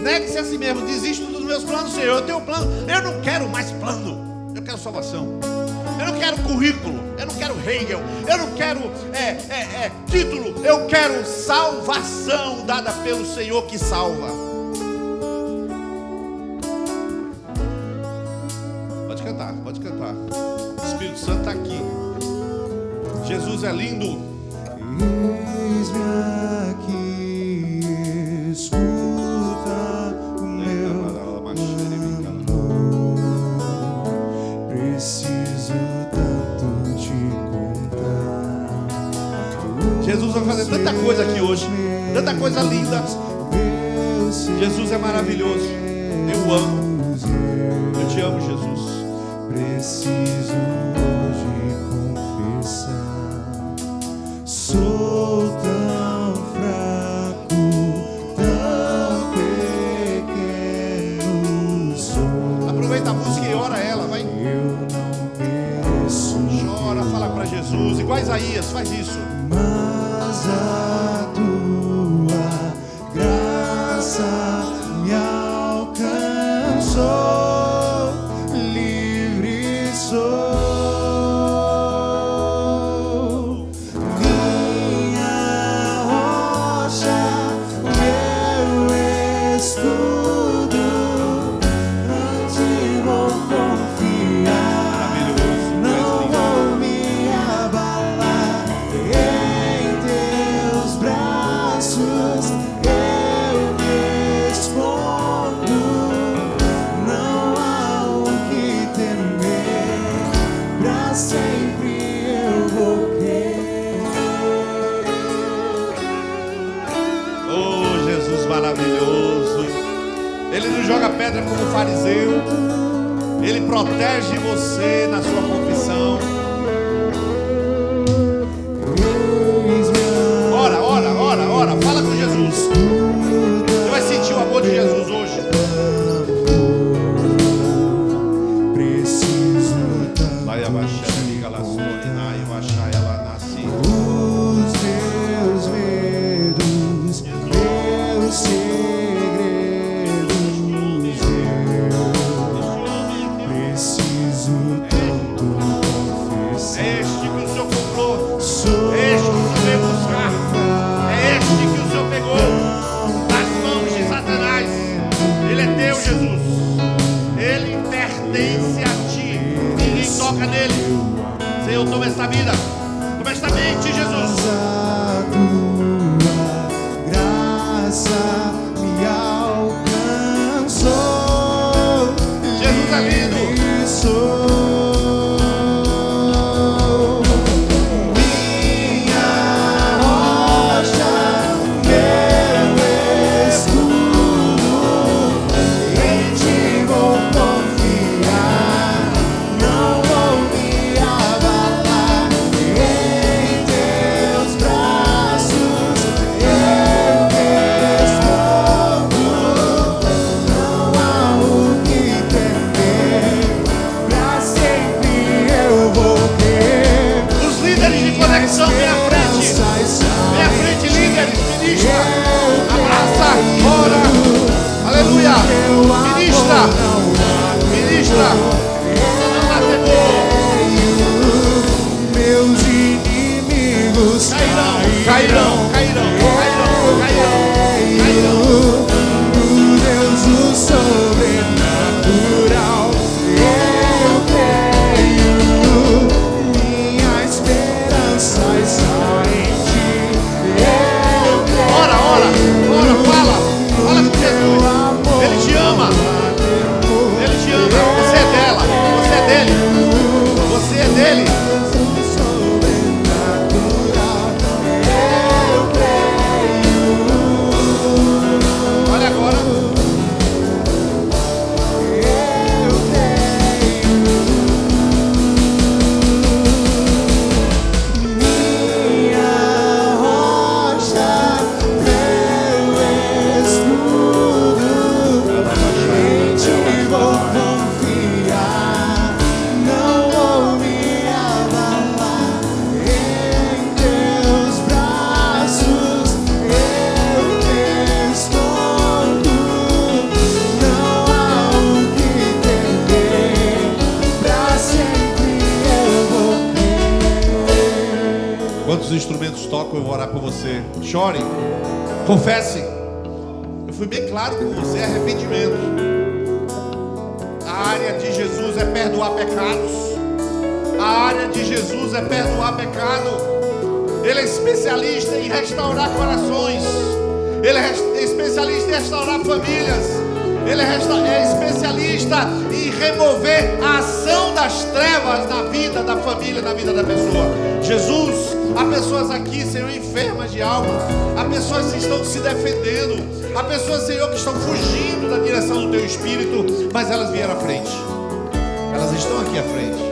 Negue-se a si mesmo, desisto dos meus planos, Senhor. Eu tenho um plano, eu não quero mais plano, eu quero salvação. Eu não quero currículo, eu não quero Hegel, eu não quero título, eu quero salvação dada pelo Senhor que salva. Pode cantar. O Espírito Santo está aqui. Jesus é lindo. Eis-me aqui, escuta o meu clamor. Preciso tanto te contar. Jesus vai fazer tanta coisa aqui hoje, tanta coisa linda. Jesus é maravilhoso. Eu amo. Eu te amo, Jesus. Preciso hoje confessar, sou tão fraco, tão pequeno sou. Aproveita a música e ora ela, vai. Eu não mereço. Chora, fala para Jesus, igual Isaías, faz isso. Mas a tua graça me alcançou. Ele não joga pedra como fariseu. Ele protege você na sua confissão. Ora, fala com Jesus. Você vai sentir o amor de Jesus hoje. Vai abaixar, liga lá, vai abaixar, ela nasce. Os meus medos, meus segredos, eu preciso tanto confessar. É este que o Senhor comprou, é este que o Senhor veio buscar, é este que o Senhor pegou das mãos de Satanás. Ele é teu, Jesus. Ele pertence a ti. Ninguém toca nele. Senhor, toma esta vida, toma esta mente, Jesus. A tua graça me alcançou. Jesus é lindo. Minha rocha, meu escudo, em ti vou confiar, não vou me abalar. Em teus braços eu me escondo, não há o que temer, pra sempre eu vou ter. Os líderes de conexão, vem à frente. Vem à frente, líderes, ministra. Abraça, ora. Aleluia. Ministra. Não dá temor. Meus inimigos Cairão. O Deus do sobrenatural, eu creio. Minha esperança está em ti. Eu creio. Ora, fala com Jesus. Ele te ama. Você é dela. Enquanto os instrumentos tocam, eu vou orar por você. Chore, confesse. Eu fui bem claro com você, arrependimento. A área de Jesus é perdoar pecados. A área de Jesus é perdoar pecado. Ele é especialista em restaurar corações. Ele é especialista em restaurar famílias. Ele é especialista em remover a ação das trevas na vida da família, na vida da pessoa. Jesus, há pessoas aqui, Senhor, enfermas de alma. Há pessoas que estão se defendendo. Há pessoas, Senhor, que estão fugindo da direção do Teu Espírito, mas elas vieram à frente. Elas estão aqui à frente.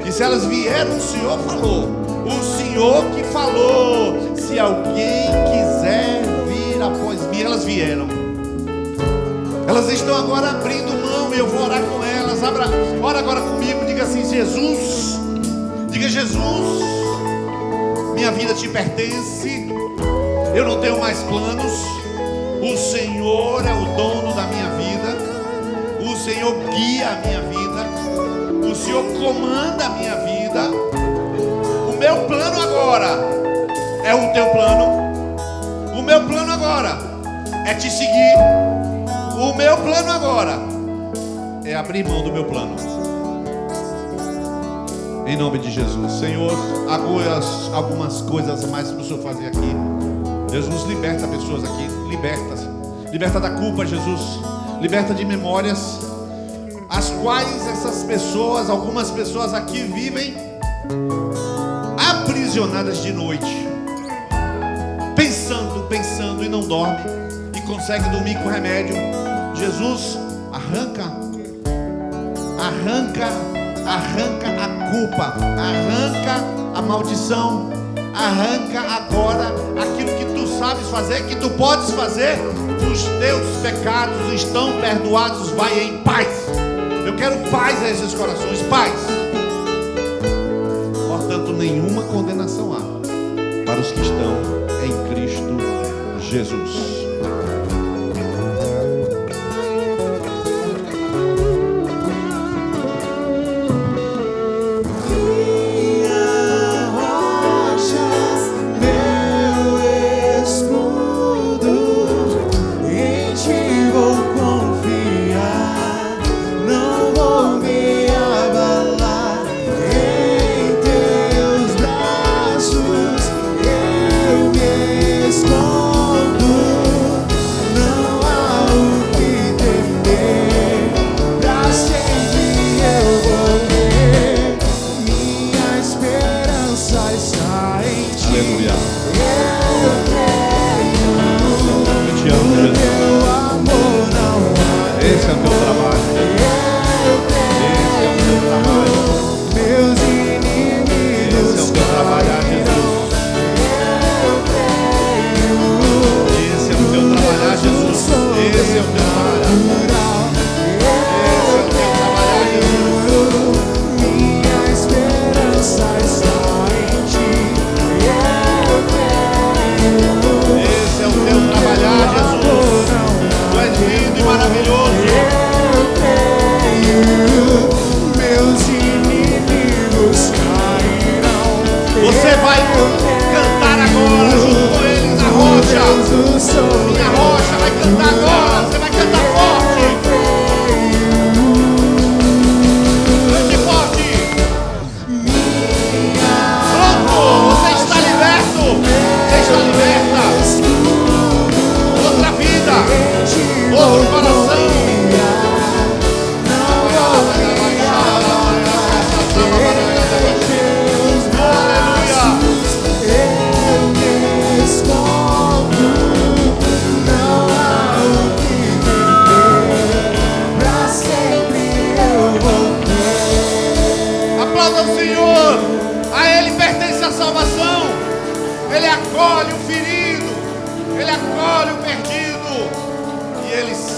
E se elas vieram, o Senhor falou. O Senhor que falou. Se alguém quiser vir após mim, elas vieram. Elas estão agora abrindo mão e eu vou orar com elas. Ora agora comigo, diga assim: Jesus, diga: Jesus, minha vida te pertence. Eu não tenho mais planos. O Senhor é o dono da minha vida. O Senhor guia a minha vida. O Senhor comanda a minha vida. O meu plano agora é o teu plano. O meu plano agora é te seguir. O meu plano agora é abrir mão do meu plano. Em nome de Jesus. Senhor, algumas coisas a mais para o Senhor fazer aqui. Jesus, liberta pessoas aqui. Liberta da culpa, Jesus. Liberta de memórias as quais essas pessoas, algumas pessoas aqui vivem aprisionadas de noite, pensando e não dorme, e consegue dormir com remédio. Jesus, arranca a culpa, arranca a maldição, arranca agora aquilo que tu sabes fazer, que tu podes fazer. Os teus pecados estão perdoados, vai em paz. Eu quero paz a esses corações, paz. Portanto, nenhuma condenação há para os que estão em Cristo Jesus.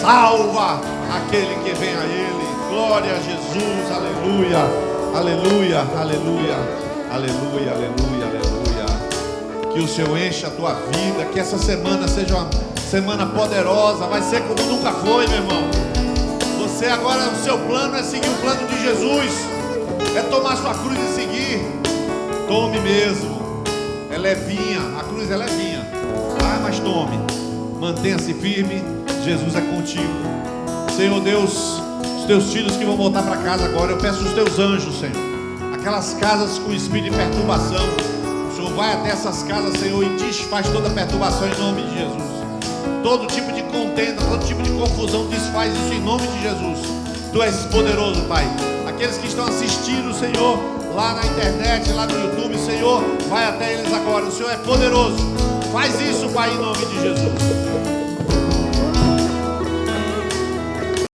Salva aquele que vem a Ele. Glória a Jesus, aleluia, aleluia, aleluia, aleluia, aleluia, aleluia. Que o Senhor encha a tua vida, que essa semana seja uma semana poderosa. Vai ser como nunca foi, meu irmão. Você agora, o seu plano é seguir o plano de Jesus, é tomar sua cruz e seguir. Tome mesmo. É levinha, a cruz é levinha. Ah, mas tome. Mantenha-se firme. Jesus é contigo. Senhor Deus, os teus filhos que vão voltar para casa agora, eu peço os teus anjos, Senhor. Aquelas casas com espírito de perturbação, o Senhor vai até essas casas, Senhor, e desfaz toda perturbação em nome de Jesus. Todo tipo de contenda, todo tipo de confusão, desfaz isso em nome de Jesus. Tu és poderoso, Pai. Aqueles que estão assistindo, Senhor, lá na internet, lá no YouTube, Senhor, vai até eles agora. O Senhor é poderoso. Faz isso, Pai, em nome de Jesus.